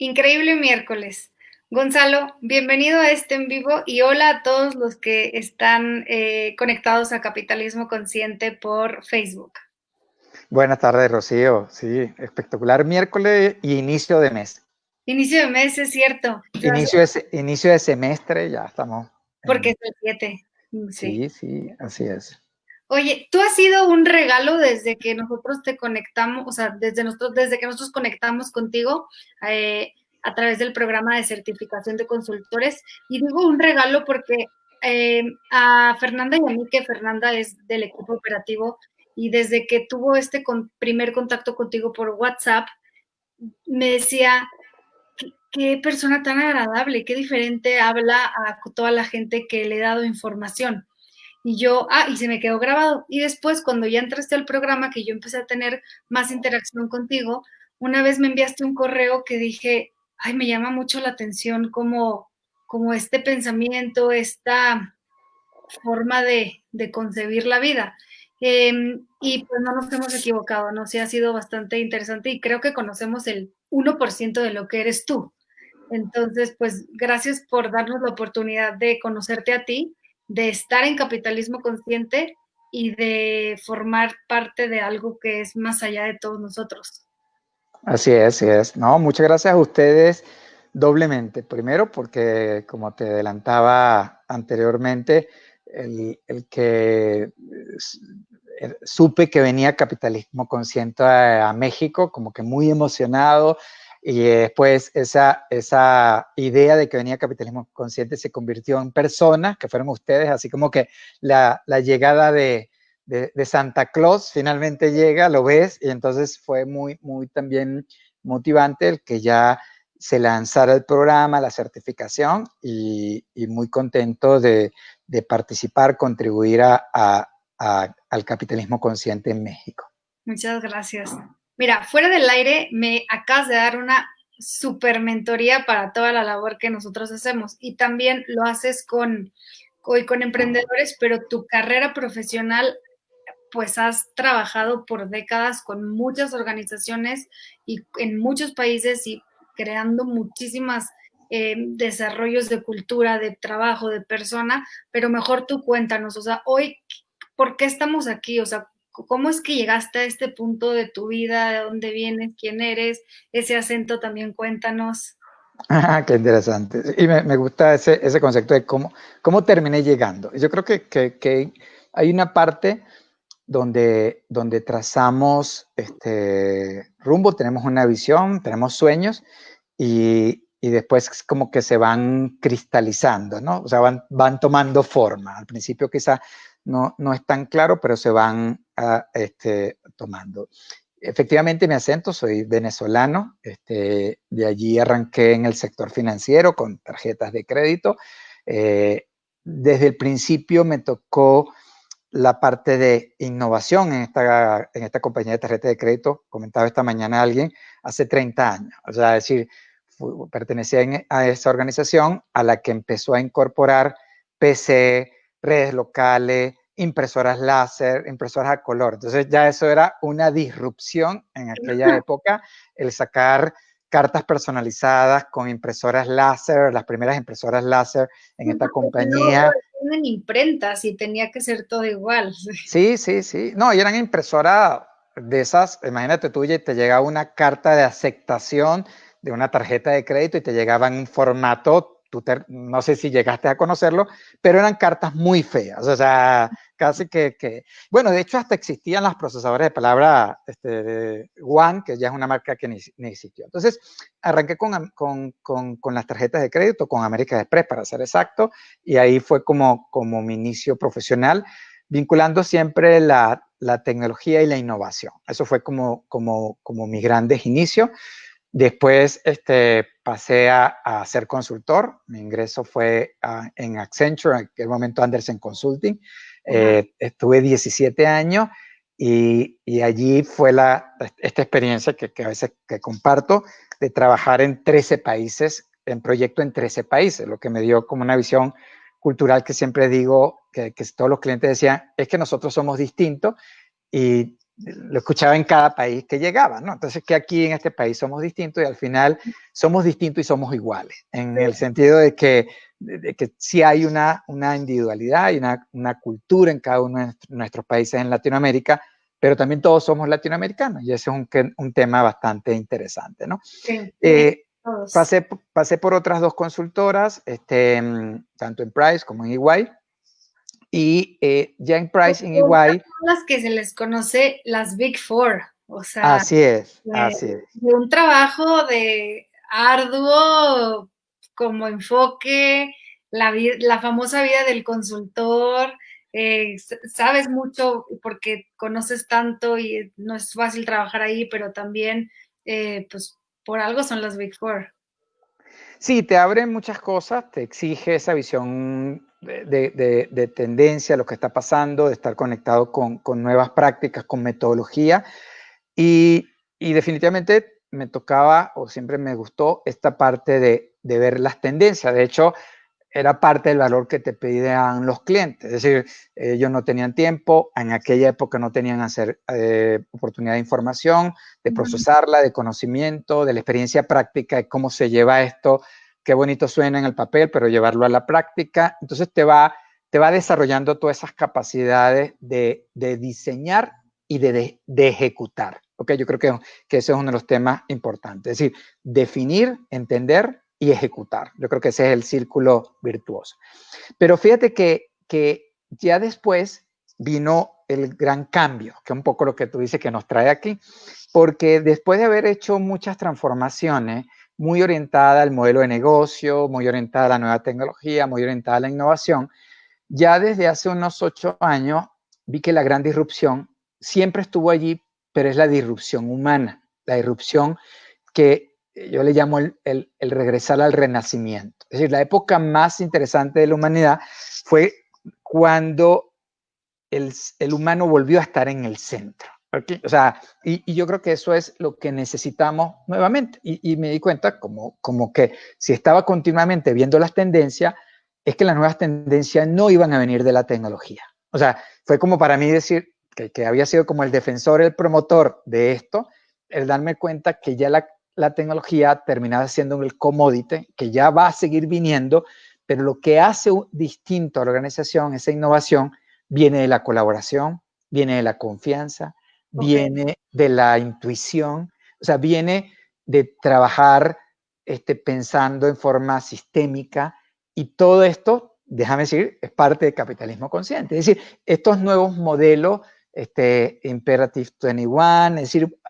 Increíble miércoles. Gonzalo, bienvenido a este en vivo y hola a todos los que están conectados a Capitalismo Consciente por Facebook. Buenas tardes, Rocío. Sí, espectacular miércoles y inicio de mes. Inicio de mes, es cierto, Inicio de semestre, ya estamos porque es en... el 7. Sí. Sí, sí, así es. Oye, tú has sido un regalo desde que nosotros te conectamos, o sea, desde que nosotros conectamos contigo eh, a través del programa de certificación de consultores. Y digo un regalo porque a Fernanda y a mí, que Fernanda es del equipo operativo, y desde que tuvo este primer contacto contigo por WhatsApp, me decía, qué persona tan agradable, qué diferente habla a toda la gente que le he dado información. Y yo, y se me quedó grabado. Y después, cuando ya entraste al programa, que yo empecé a tener más interacción contigo, una vez me enviaste un correo que dije, ay, me llama mucho la atención como este pensamiento, esta forma de concebir la vida. Y pues no nos hemos equivocado, ¿no? Sí ha sido bastante interesante y creo que conocemos el 1% de lo que eres tú. Entonces, pues gracias por darnos la oportunidad de conocerte a ti, de estar en Capitalismo Consciente y de formar parte de algo que es más allá de todos nosotros. Así es, así es. No, muchas gracias a ustedes doblemente. Primero, porque como te adelantaba anteriormente, el que supe que venía Capitalismo Consciente a México, como que muy emocionado, y después esa idea de que venía Capitalismo Consciente se convirtió en personas, que fueron ustedes, así como que la llegada de Santa Claus finalmente llega, lo ves, y entonces fue muy, muy también motivante el que ya se lanzara el programa, la certificación, y muy contento de participar, contribuir al capitalismo consciente en México. Muchas gracias. Mira, fuera del aire me acabas de dar una super mentoría para toda la labor que nosotros hacemos y también lo haces con emprendedores, pero tu carrera profesional pues has trabajado por décadas con muchas organizaciones y en muchos países y creando muchísimas desarrollos de cultura, de trabajo, de persona, pero mejor tú cuéntanos, o sea, hoy, ¿por qué estamos aquí? O sea, ¿cómo es que llegaste a este punto de tu vida? ¿De dónde vienes? ¿Quién eres? Ese acento también cuéntanos. Qué interesante. Y me gusta ese concepto de cómo terminé llegando. Yo creo que hay una parte donde trazamos rumbo, tenemos una visión, tenemos sueños y después como que se van cristalizando, ¿no? O sea, van tomando forma. Al principio quizá no es tan claro, pero se van tomando. Efectivamente, mi acento, soy venezolano, de allí arranqué en el sector financiero con tarjetas de crédito. Desde el principio me tocó la parte de innovación en esta compañía de tarjetas de crédito, comentaba esta mañana alguien, hace 30 años. O sea, es decir, pertenecía a esa organización a la que empezó a incorporar PC, redes locales, impresoras láser, impresoras a color. Entonces ya eso era una disrupción en aquella época, el sacar cartas personalizadas con impresoras láser, las primeras impresoras láser en esta compañía. En imprentas y tenía que ser todo igual. Sí, sí, sí. No, y eran impresoras de esas, imagínate tú, y te llegaba una carta de aceptación de una tarjeta de crédito y te llegaba en un formato, no sé si llegaste a conocerlo, pero eran cartas muy feas, o sea, casi bueno, de hecho hasta existían las procesadoras de palabra One, que ya es una marca que ni existió. Entonces, arranqué con las tarjetas de crédito, con American Express, para ser exacto, y ahí fue como mi inicio profesional, vinculando siempre la tecnología y la innovación. Eso fue como mis grandes inicios. Después pasé a ser consultor. Mi ingreso fue en Accenture, en aquel momento Andersen Consulting. Estuve 17 años y allí fue esta experiencia que a veces que comparto de trabajar en 13 países, en proyecto en 13 países, lo que me dio como una visión cultural que siempre digo, que todos los clientes decían, es que nosotros somos distintos y lo escuchaba en cada país que llegaba, ¿no? Entonces, que aquí en este país somos distintos y al final somos distintos y somos iguales, en el sentido de que sí hay una individualidad y una cultura en cada uno de nuestros países en Latinoamérica, pero también todos somos latinoamericanos y ese es un tema bastante interesante, ¿no? Sí, todos. Pasé por otras dos consultoras, tanto en Price como en EY, y ya en Price, en EY, Son las que se les conoce las Big Four, o sea, así es, de, así es. de un trabajo de arduo como enfoque, la famosa vida del consultor, sabes mucho porque conoces tanto y no es fácil trabajar ahí, pero también, pues, por algo son las Big Four. Sí, te abre muchas cosas, te exige esa visión de tendencia, lo que está pasando, de estar conectado con nuevas prácticas, con metodología. Y definitivamente me tocaba, o siempre me gustó, esta parte de ver las tendencias. De hecho, era parte del valor que te pedían los clientes. Es decir, ellos no tenían tiempo, en aquella época no tenían oportunidad de información, de procesarla, de conocimiento, de la experiencia práctica, de cómo se lleva esto. Qué bonito suena en el papel, pero llevarlo a la práctica. Entonces te va desarrollando todas esas capacidades de diseñar y de ejecutar. Okay, yo creo que ese es uno de los temas importantes. Es decir, definir, entender y ejecutar. Yo creo que ese es el círculo virtuoso. Pero fíjate que ya después vino el gran cambio, que es un poco lo que tú dices que nos trae aquí, porque después de haber hecho muchas transformaciones, muy orientada al modelo de negocio, muy orientada a la nueva tecnología, muy orientada a la innovación, ya desde hace unos 8 años vi que la gran disrupción siempre estuvo allí, pero es la disrupción humana, la disrupción que yo le llamo el regresar al renacimiento. Es decir, la época más interesante de la humanidad fue cuando el humano volvió a estar en el centro. ¿Okay? O sea, y yo creo que eso es lo que necesitamos nuevamente. Y me di cuenta como que si estaba continuamente viendo las tendencias, es que las nuevas tendencias no iban a venir de la tecnología. O sea, fue como para mí decir que había sido como el defensor, el promotor de esto, el darme cuenta que ya la tecnología terminaba siendo el commodity, que ya va a seguir viniendo, pero lo que hace distinto a la organización, esa innovación, viene de la colaboración, viene de la confianza, viene de la intuición, o sea, viene de trabajar pensando en forma sistémica y todo esto, déjame decir, es parte del capitalismo consciente. Es decir, estos nuevos modelos, Imperative 21, es decir,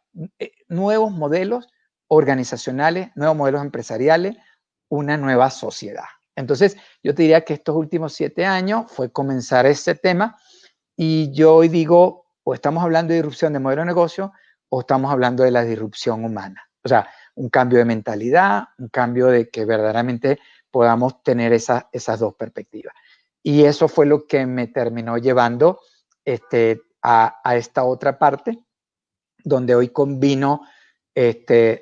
nuevos modelos organizacionales, nuevos modelos empresariales, una nueva sociedad. Entonces, yo te diría que estos últimos 7 años fue comenzar este tema y yo hoy digo, o estamos hablando de disrupción de modelo de negocio o estamos hablando de la disrupción humana. O sea, un cambio de mentalidad, un cambio de que verdaderamente podamos tener esas dos perspectivas. Y eso fue lo que me terminó llevando a esta otra parte, donde hoy combino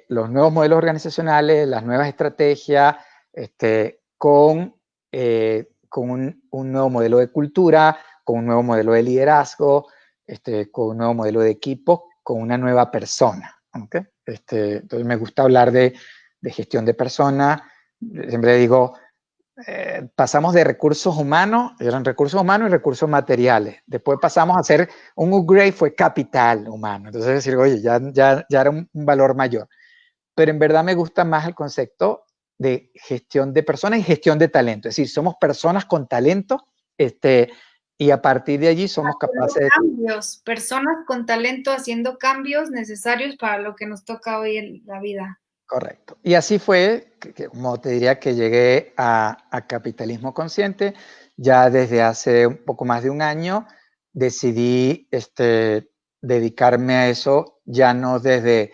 los nuevos modelos organizacionales, las nuevas estrategias, con un nuevo modelo de cultura, con un nuevo modelo de liderazgo, con un nuevo modelo de equipo, con una nueva persona. ¿Okay? Entonces me gusta hablar de gestión de personas. Siempre digo, pasamos de recursos humanos, eran recursos humanos y recursos materiales. Después pasamos a hacer un upgrade, fue capital humano. Entonces decir, oye, ya era un valor mayor. Pero en verdad me gusta más el concepto de gestión de personas y gestión de talento. Es decir, somos personas con talento, y a partir de allí somos capaces de cambios, personas con talento haciendo cambios necesarios para lo que nos toca hoy en la vida. Correcto. Y así fue, como te diría, que llegué a Capitalismo Consciente. Ya desde hace un poco más de un año decidí dedicarme a eso, ya no desde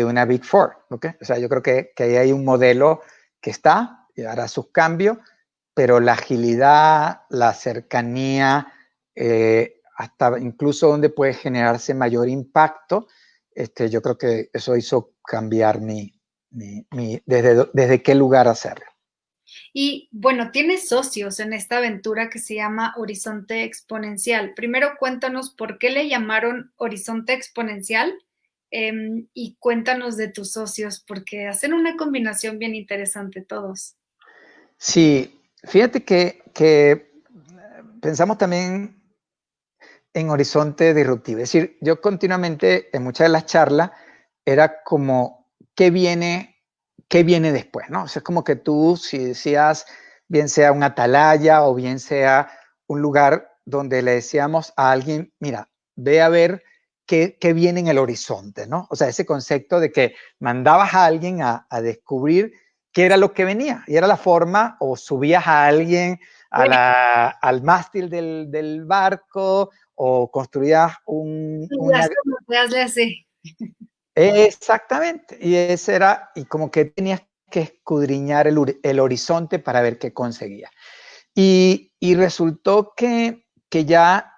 una Big Four. ¿Okay? O sea, yo creo que ahí hay un modelo que está y hará sus cambios, pero la agilidad, la cercanía, hasta incluso donde puede generarse mayor impacto, yo creo que eso hizo cambiar desde qué lugar hacerlo. Y bueno, tienes socios en esta aventura que se llama Horizonte Exponencial. Primero cuéntanos por qué le llamaron Horizonte Exponencial, y cuéntanos de tus socios, porque hacen una combinación bien interesante todos. Sí, fíjate que pensamos también en horizonte disruptivo. Es decir, yo continuamente en muchas de las charlas era como, qué viene después? ¿No? O sea, es como que tú, si decías, bien sea un atalaya o bien sea un lugar donde le decíamos a alguien, mira, ve a ver qué viene en el horizonte, ¿no? O sea, ese concepto de que mandabas a alguien a descubrir qué era lo que venía y era la forma, o subías a alguien al mástil del barco o construías una... Hazle así. Exactamente, y ese era, y como que tenías que escudriñar el horizonte para ver qué conseguías. Y resultó que ya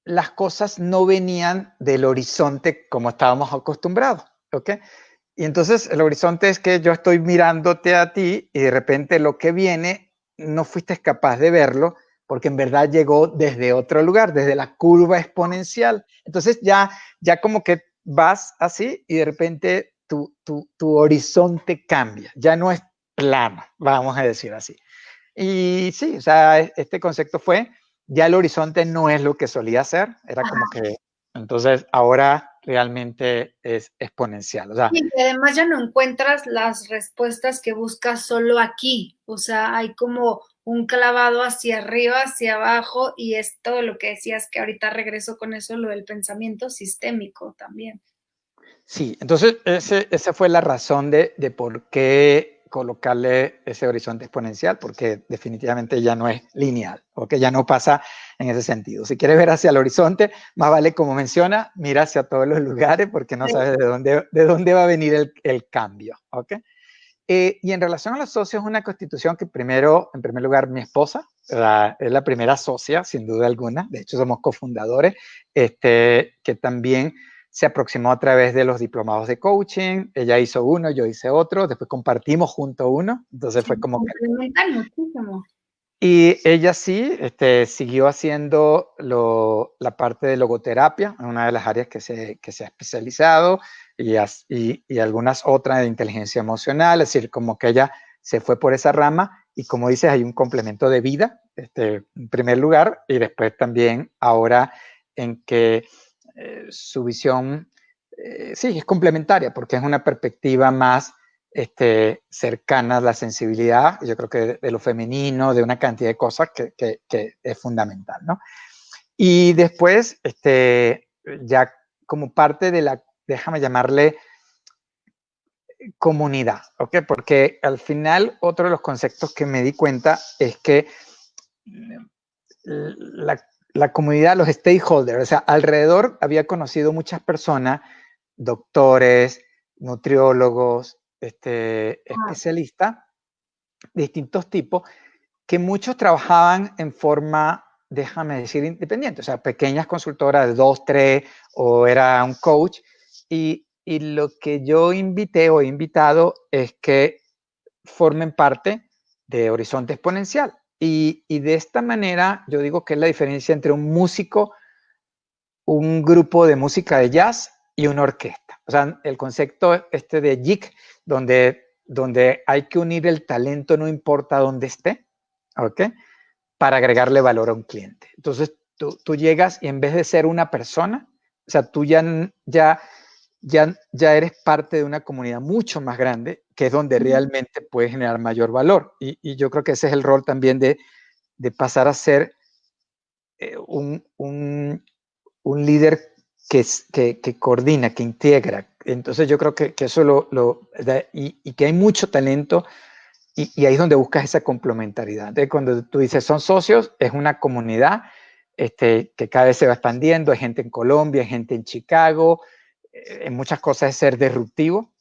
las cosas no venían del horizonte como estábamos acostumbrados, ¿ok? Y entonces el horizonte es que yo estoy mirándote a ti y de repente lo que viene no fuiste capaz de verlo porque en verdad llegó desde otro lugar, desde la curva exponencial. Entonces ya como que vas así y de repente tu horizonte cambia, ya no es plano, vamos a decir así. Y sí, o sea, este concepto fue, ya el horizonte no es lo que solía ser, era como que, entonces ahora realmente es exponencial. O sea, Y además ya no encuentras las respuestas que buscas solo aquí, o sea, hay como un clavado hacia arriba, hacia abajo, y es todo lo que decías que ahorita regreso con eso, lo del pensamiento sistémico también. sí, entonces esa fue la razón de por qué colocarle ese horizonte exponencial, porque definitivamente ya no es lineal, o que ya no pasa en ese sentido. Si quieres ver hacia el horizonte, más vale, como menciona, mira hacia todos los lugares porque no sabes de dónde va a venir el cambio, ¿ok? Y en relación a los socios, una constitución que primero, en primer lugar, mi esposa es la primera socia, sin duda alguna. De hecho, somos cofundadores, que también se aproximó a través de los diplomados de coaching. Ella hizo uno, yo hice otro, después compartimos junto uno. Entonces fue Se como que... complementan muchísimo. Y ella sí, siguió haciendo la parte de logoterapia, una de las áreas que se ha especializado, y algunas otras de inteligencia emocional, es decir, como que ella se fue por esa rama, y como dices, hay un complemento de vida, en primer lugar, y después también ahora en que su visión, sí, es complementaria, porque es una perspectiva más cercanas a la sensibilidad, yo creo que de lo femenino, de una cantidad de cosas que es fundamental, ¿no? Y después, ya como parte de la, déjame llamarle comunidad, ¿ok? Porque al final otro de los conceptos que me di cuenta es que la comunidad, los stakeholders, o sea, alrededor había conocido muchas personas, doctores, nutriólogos, especialistas, distintos tipos, que muchos trabajaban en forma, déjame decir, independiente, o sea, pequeñas consultoras de 2, 3, o era un coach, y lo que yo invité o he invitado es que formen parte de Horizonte Exponencial. Y de esta manera yo digo que es la diferencia entre un músico, un grupo de música de jazz y una orquesta. O sea, el concepto de JIC, donde hay que unir el talento no importa dónde esté, ¿ok? Para agregarle valor a un cliente. Entonces, tú llegas y en vez de ser una persona, o sea, tú ya eres parte de una comunidad mucho más grande, que es donde realmente puedes generar mayor valor. Y yo creo que ese es el rol también de pasar a ser un líder que coordina, que integra. Entonces yo creo que eso y que hay mucho talento y ahí es donde buscas esa complementariedad. Entonces, cuando tú dices son socios, es una comunidad que cada vez se va expandiendo, hay gente en Colombia, hay gente en Chicago, en muchas cosas es ser disruptivo,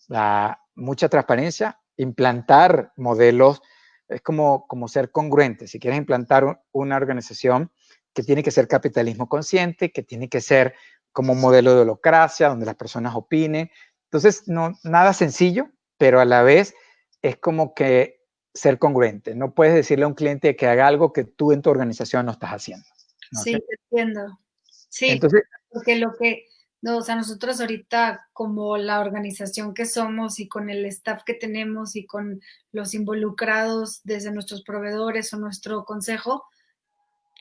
mucha transparencia, implantar modelos, es como ser congruente. Si quieres implantar una organización que tiene que ser capitalismo consciente, que tiene que ser como un modelo de holocracia, donde las personas opinen. Entonces, no, nada sencillo, pero a la vez es como que ser congruente. No puedes decirle a un cliente que haga algo que tú en tu organización no estás haciendo. ¿No? Sí, te entiendo. Sí, Entonces, porque no, o sea, nosotros ahorita como la organización que somos y con el staff que tenemos y con los involucrados desde nuestros proveedores o nuestro consejo,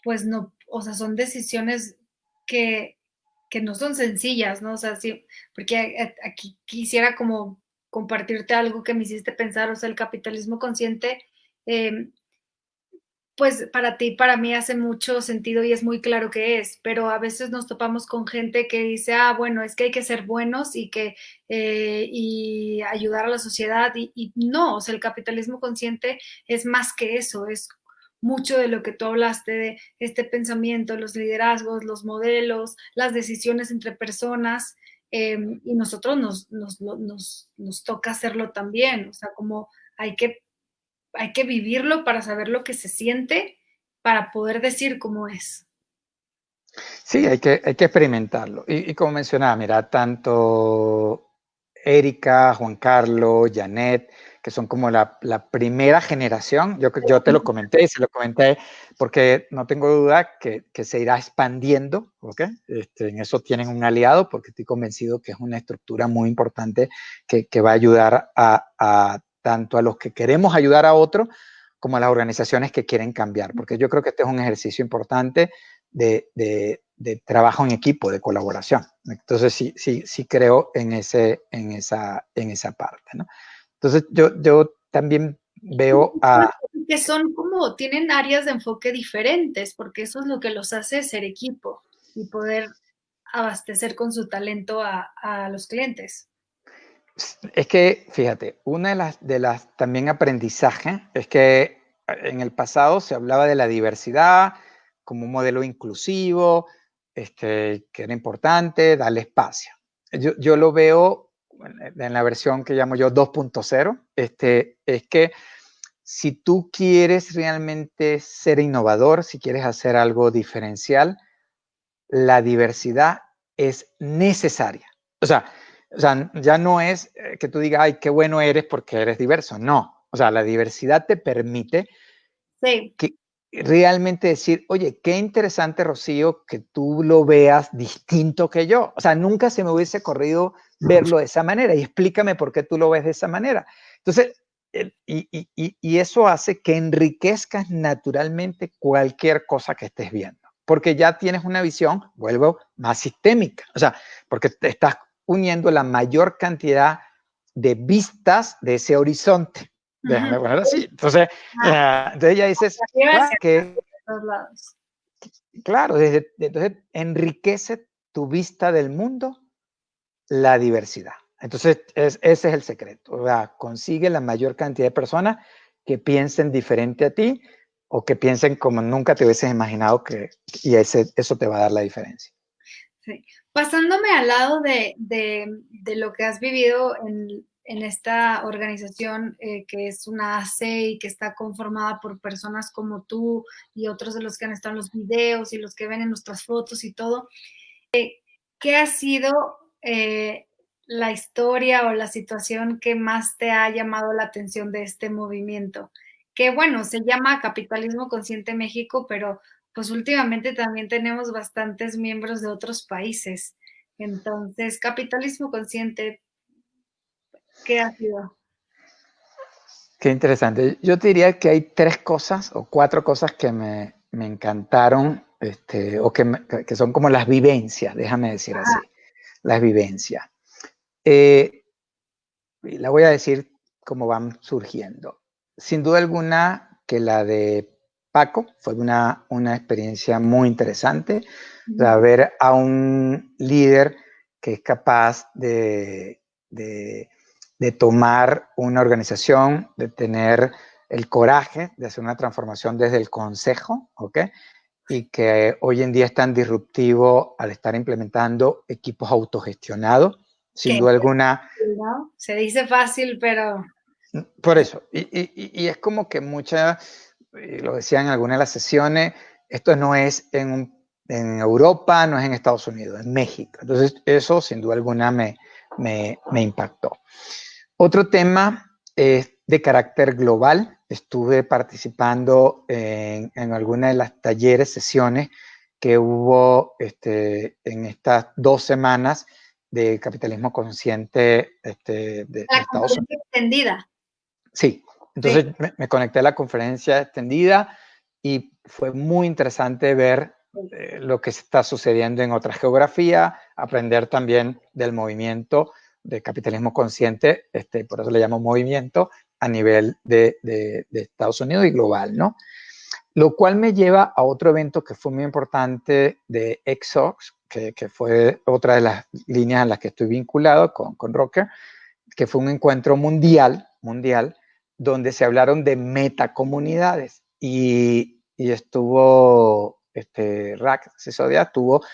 pues no, o sea, son decisiones que, que no son sencillas, ¿no? O sea, sí, porque aquí quisiera como compartirte algo que me hiciste pensar, o sea, el capitalismo consciente, eh, pues para ti, para mí hace mucho sentido y es muy claro que es, pero a veces nos topamos con gente que dice, ah, bueno, es que hay que ser buenos y ayudar a la sociedad y no, o sea, el capitalismo consciente es más que eso, es mucho de lo que tú hablaste de este pensamiento, los liderazgos, los modelos, las decisiones entre personas, y nosotros nos toca hacerlo también, o sea, como hay que vivirlo para saber lo que se siente, para poder decir cómo es. sí, hay que experimentarlo. Y como mencionaba, mira, tanto Erika, Juan Carlos, Janet, que son como la primera generación, yo te lo comenté y se lo comenté porque no tengo duda que se irá expandiendo, ¿ok? En eso tienen un aliado porque estoy convencido que es una estructura muy importante que va a ayudar a tanto a los que queremos ayudar a otros como a las organizaciones que quieren cambiar, porque yo creo que este es un ejercicio importante de trabajo en equipo, de colaboración. Entonces sí creo en esa parte, ¿no? Entonces yo también veo Que son como, tienen áreas de enfoque diferentes, porque eso es lo que los hace ser equipo y poder abastecer con su talento a los clientes. es que, fíjate, una de las también aprendizaje es que en el pasado se hablaba de la diversidad como un modelo inclusivo, que era importante, darle espacio. Yo lo veo en la versión que llamo yo 2.0, es que si tú quieres realmente ser innovador, si quieres hacer algo diferencial, la diversidad es necesaria. O sea, ya no es que tú digas, ay, qué bueno eres porque eres diverso. No. O sea, la diversidad te permite Sí. que realmente decir, oye, qué interesante, Rocío, que tú lo veas distinto que yo. O sea, nunca se me hubiese corrido verlo de esa manera y explícame por qué tú lo ves de esa manera. Entonces, y eso hace que enriquezcas naturalmente cualquier cosa que estés viendo, porque ya tienes una visión, vuelvo, más sistémica. O sea, porque te estás uniendo la mayor cantidad de vistas de ese horizonte. Déjame poner así. Entonces, entonces ya dices, claro, claro, entonces enriquece tu vista del mundo la diversidad. Entonces, ese es el secreto. O sea, consigue la mayor cantidad de personas que piensen diferente a ti o que piensen como nunca te hubieses imaginado y eso te va a dar la diferencia. Sí. Pasándome al lado de lo que has vivido en esta organización, que es una AC y que está conformada por personas como tú y otros de los que han estado en los videos y los que ven en nuestras fotos y todo, ¿qué ha sido la historia o la situación que más te ha llamado la atención de este movimiento? Que bueno, se llama Capitalismo Consciente México, pero pues últimamente también tenemos bastantes miembros de otros países. Entonces, Capitalismo Consciente, ¿qué ha sido? Qué interesante. Yo te diría que hay 3 cosas o 4 cosas que me encantaron, o que son como las vivencias, déjame decir así, las vivencias. Y la voy a decir cómo van surgiendo. Sin duda alguna que la de Paco fue una experiencia muy interesante, de ver a un líder que es capaz de tomar una organización, de tener el coraje de hacer una transformación desde el consejo, ¿ok? Y que hoy en día es tan disruptivo al estar implementando equipos autogestionados, sin Que duda alguna. ¿no? Se dice fácil, pero Por eso, y es como que lo decían en algunas de las sesiones, esto no es en Europa, no es en Estados Unidos, en México. Entonces, eso sin duda alguna me impactó. Otro tema es de carácter global. Estuve participando en algunas de las talleres, sesiones que hubo en estas 2 semanas de capitalismo consciente de La Estados conferencia Unidos. extendida. Sí, entonces Sí. me conecté a la conferencia extendida y fue muy interesante ver lo que está sucediendo en otra geografía, aprender también del movimiento de capitalismo consciente, por eso le llamo movimiento, a nivel de Estados Unidos y global, ¿no? Lo cual me lleva a otro evento que fue muy importante de XOX, que fue otra de las líneas en las que estoy vinculado con Rocker, que fue un encuentro mundial, donde se hablaron de metacomunidades y estuvo Rack Sisodia estuvo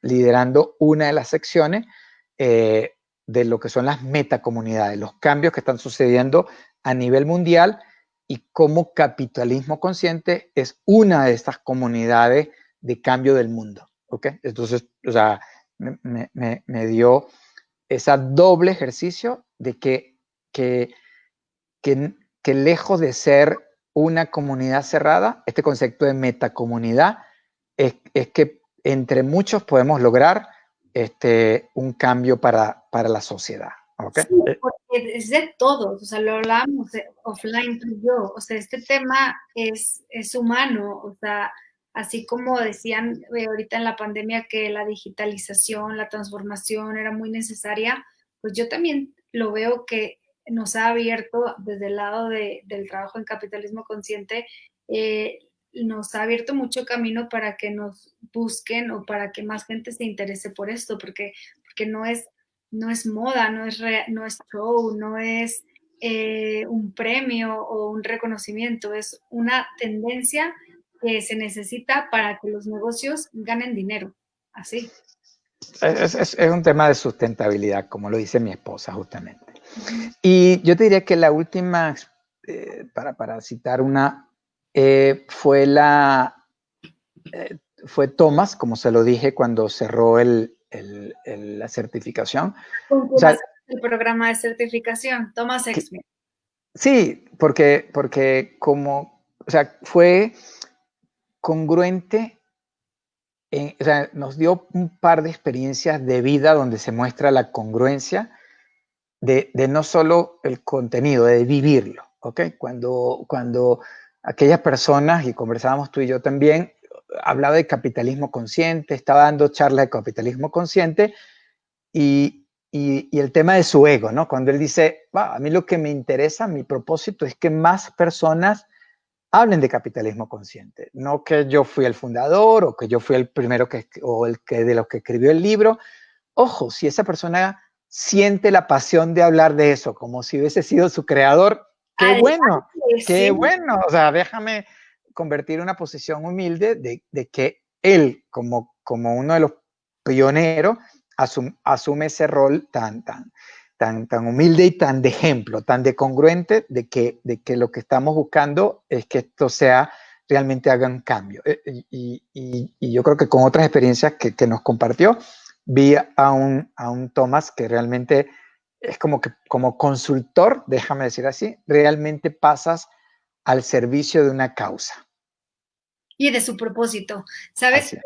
liderando una de las secciones de lo que son las metacomunidades, los cambios que están sucediendo a nivel mundial y cómo capitalismo consciente es una de estas comunidades de cambio del mundo. ¿Okay? Entonces, o sea, me dio ese doble ejercicio de que lejos de ser una comunidad cerrada, este concepto de metacomunidad es que entre muchos podemos lograr un cambio para la sociedad. ¿Okay? Sí, porque es de todos, o sea, lo hablábamos offline tú y yo, o sea, este tema es humano, o sea, así como decían ahorita en la pandemia que la digitalización, la transformación era muy necesaria, pues yo también lo veo que nos ha abierto desde el lado del trabajo en capitalismo consciente, nos ha abierto mucho camino para que nos busquen o para que más gente se interese por esto, porque no es moda, no es show, no es un premio o un reconocimiento, es una tendencia que se necesita para que los negocios ganen dinero, así. Es un tema de sustentabilidad, como lo dice mi esposa justamente. Uh-huh. Y yo te diría que la última, para citar una, fue fue Thomas, como se lo dije cuando cerró la certificación. ¿Con O quién sea, haces el programa de certificación? Thomas Exmith. sí, porque como, o sea, fue congruente, o sea, nos dio un par de experiencias de vida donde se muestra la congruencia de no solo el contenido, de vivirlo, ¿ok? Cuando aquellas personas, y conversábamos tú y yo también, hablaba de capitalismo consciente, estaba dando charlas de capitalismo consciente y el tema de su ego, ¿no? Cuando él dice, a mí lo que me interesa, mi propósito es que más personas hablen de capitalismo consciente, no que yo fui el fundador o que yo fui el primero o el que de los que escribió el libro. Ojo, si esa persona siente la pasión de hablar de eso, como si hubiese sido su creador, Adelante, qué sí. bueno. O sea, déjame convertir una posición humilde de que él, como uno de los pioneros, asume ese rol tan humilde y tan de ejemplo, tan de congruente de que lo que estamos buscando es que esto sea realmente haga un cambio. Y yo creo que con otras experiencias que nos compartió, vi a un Thomas que realmente es como consultor, déjame decir así, realmente pasas al servicio de una causa. Y de su propósito. ¿Sabes? Así es.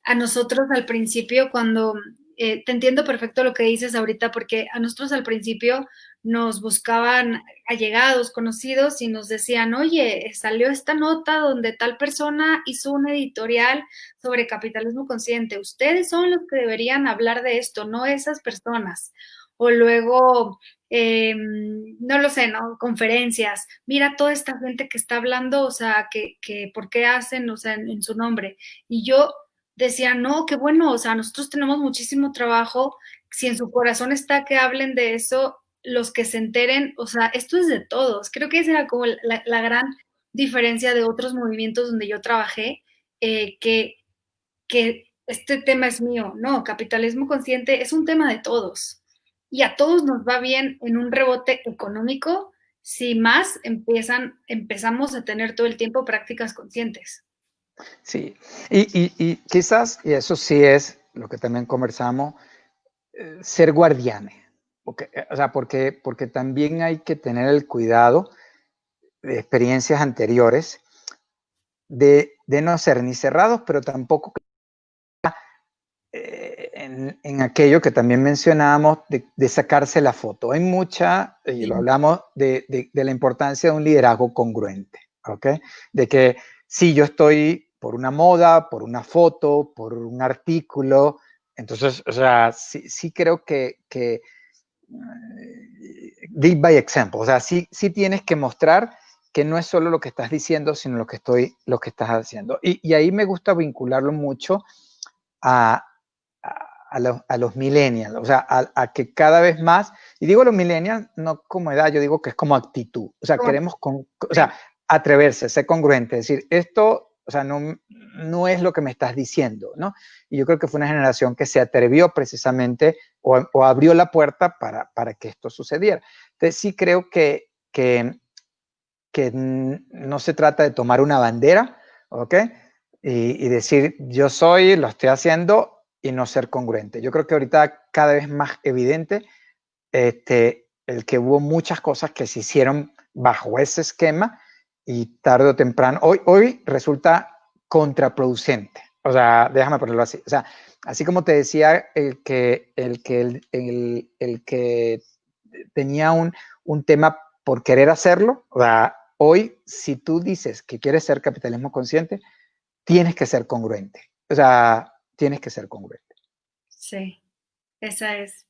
A nosotros al principio, cuando te entiendo perfecto lo que dices ahorita, porque a nosotros al principio nos buscaban allegados, conocidos, y nos decían, oye, salió esta nota donde tal persona hizo un editorial sobre capitalismo consciente. Ustedes son los que deberían hablar de esto, no esas personas. O luego, no lo sé, ¿no? Conferencias. Mira toda esta gente que está hablando, o sea, que ¿por qué hacen, o sea, en su nombre? Y yo decía, no, qué bueno, o sea, nosotros tenemos muchísimo trabajo, si en su corazón está que hablen de eso, los que se enteren, o sea, esto es de todos. Creo que esa era como la gran diferencia de otros movimientos donde yo trabajé, que este tema es mío. No, capitalismo consciente es un tema de todos. Y a todos nos va bien en un rebote económico si más empezamos a tener todo el tiempo prácticas conscientes. Sí, y quizás, y eso sí es lo que también conversamos, ser guardianes. o sea, porque también hay que tener el cuidado de experiencias anteriores de no ser ni cerrados, pero tampoco en aquello que también mencionábamos de sacarse la foto. Hay mucha, y lo hablamos, de la importancia de un liderazgo congruente, ¿ok? De que si yo estoy por una moda, por una foto, por un artículo, entonces, o sea, sí creo que lead by example, o sea, sí tienes que mostrar que no es solo lo que estás diciendo, sino lo que estás haciendo. Y ahí me gusta vincularlo mucho a, a los millennials, o sea, a que cada vez más, y digo los millennials no como edad, yo digo que es como actitud, o sea, queremos, o sea, atreverse, ser congruente, decir, esto, o sea, no es lo que me estás diciendo, ¿no? Y yo creo que fue una generación que se atrevió precisamente o abrió la puerta para que esto sucediera. Entonces sí creo que no se trata de tomar una bandera, ¿ok? Y decir, yo soy, lo estoy haciendo y no ser congruente. Yo creo que ahorita cada vez más evidente el que hubo muchas cosas que se hicieron bajo ese esquema y tarde o temprano, hoy resulta contraproducente. O sea, déjame ponerlo así. O sea, así como te decía, el que tenía un tema por querer hacerlo, o sea, hoy, si tú dices que quieres ser capitalismo consciente, tienes que ser congruente. O sea, tienes que ser congruente. Sí, esa es.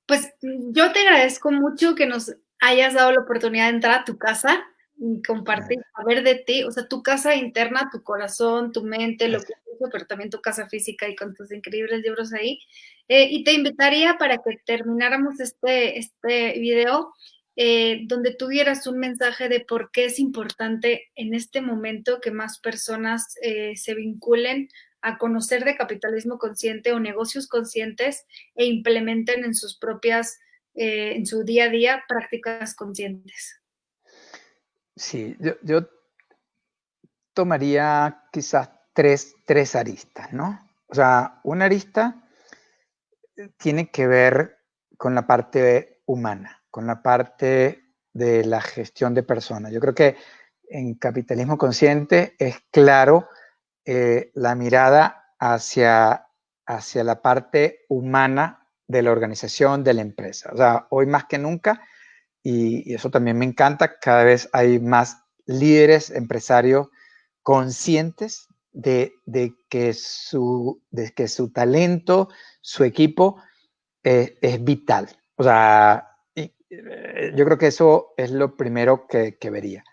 Pues yo te agradezco mucho que nos hayas dado la oportunidad de entrar a tu casa y compartir, saber de ti, o sea, tu casa interna, tu corazón, tu mente, lo que hizo, pero también tu casa física y con tus increíbles libros ahí. Y te invitaría para que termináramos este video donde tuvieras un mensaje de por qué es importante en este momento que más personas se vinculen a conocer de capitalismo consciente o negocios conscientes e implementen en sus propias, en su día a día, prácticas conscientes. Sí, yo tomaría quizás tres aristas, ¿no? O sea, una arista tiene que ver con la parte humana, con la parte de la gestión de personas. Yo creo que en capitalismo consciente es claro la mirada hacia la parte humana de la organización, de la empresa. O sea, hoy más que nunca, y eso también me encanta, cada vez hay más líderes, empresarios conscientes de que su talento, su equipo es vital. O sea, yo creo que eso es lo primero que vería.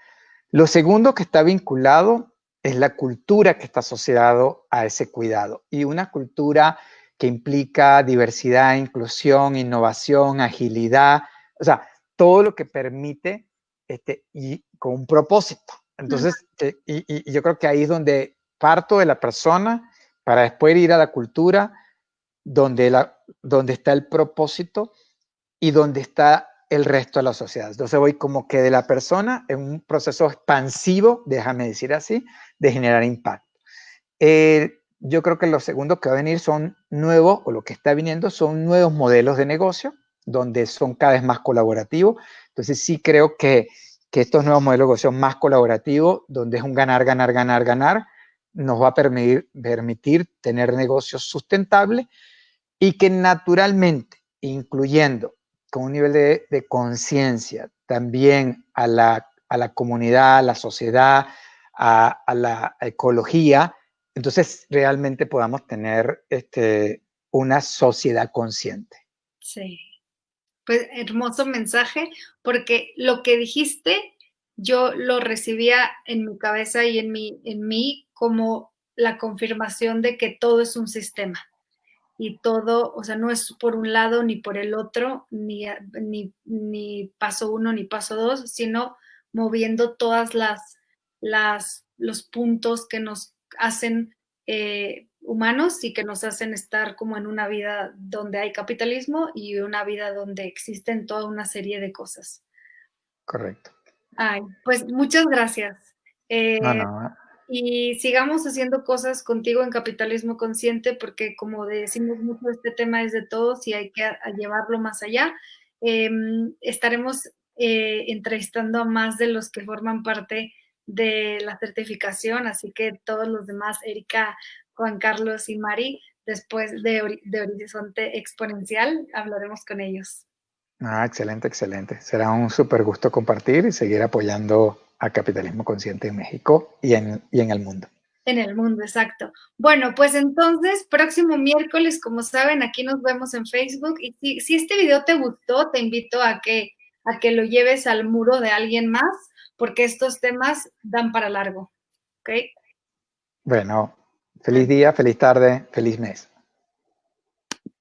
Lo segundo que está vinculado es la cultura que está asociado a ese cuidado y una cultura que implica diversidad, inclusión, innovación, agilidad, o sea, todo lo que permite y con un propósito. Entonces, y yo creo que ahí es donde parto de la persona para después ir a la cultura, donde está el propósito y donde está el resto de la sociedad. Entonces voy como que de la persona en un proceso expansivo, déjame decir así, de generar impacto. Yo creo que lo segundo que va a venir son nuevos, o lo que está viniendo son nuevos modelos de negocio, donde son cada vez más colaborativos. Entonces sí creo que estos nuevos modelos de negocio más colaborativos, donde es un ganar, ganar, ganar, ganar, nos va a permitir tener negocios sustentables y que naturalmente, incluyendo con un nivel de conciencia también a la comunidad, a la sociedad, a la ecología, entonces realmente podamos tener una sociedad consciente. Sí, pues hermoso mensaje, porque lo que dijiste, yo lo recibía en mi cabeza y en mí como la confirmación de que todo es un sistema. Y todo, o sea, no es por un lado ni por el otro, ni paso uno ni paso dos, sino moviendo todas los puntos que nos hacen humanos y que nos hacen estar como en una vida donde hay capitalismo y una vida donde existen toda una serie de cosas. Correcto. Ay, pues muchas gracias. No, Eh, no. y sigamos haciendo cosas contigo en Capitalismo Consciente, porque como decimos mucho, este tema es de todos y hay que llevarlo más allá. Estaremos entrevistando a más de los que forman parte de la certificación, así que todos los demás, Erika, Juan Carlos y Mari, después de Horizonte Exponencial, hablaremos con ellos. Ah, excelente, excelente. Será un súper gusto compartir y seguir apoyando a Capitalismo Consciente en México y en el mundo. En el mundo, exacto. Bueno, pues entonces, próximo miércoles, como saben, aquí nos vemos en Facebook. Y si este video te gustó, te invito a que lo lleves al muro de alguien más, porque estos temas dan para largo. ¿Ok? Bueno, feliz día, feliz tarde, feliz mes.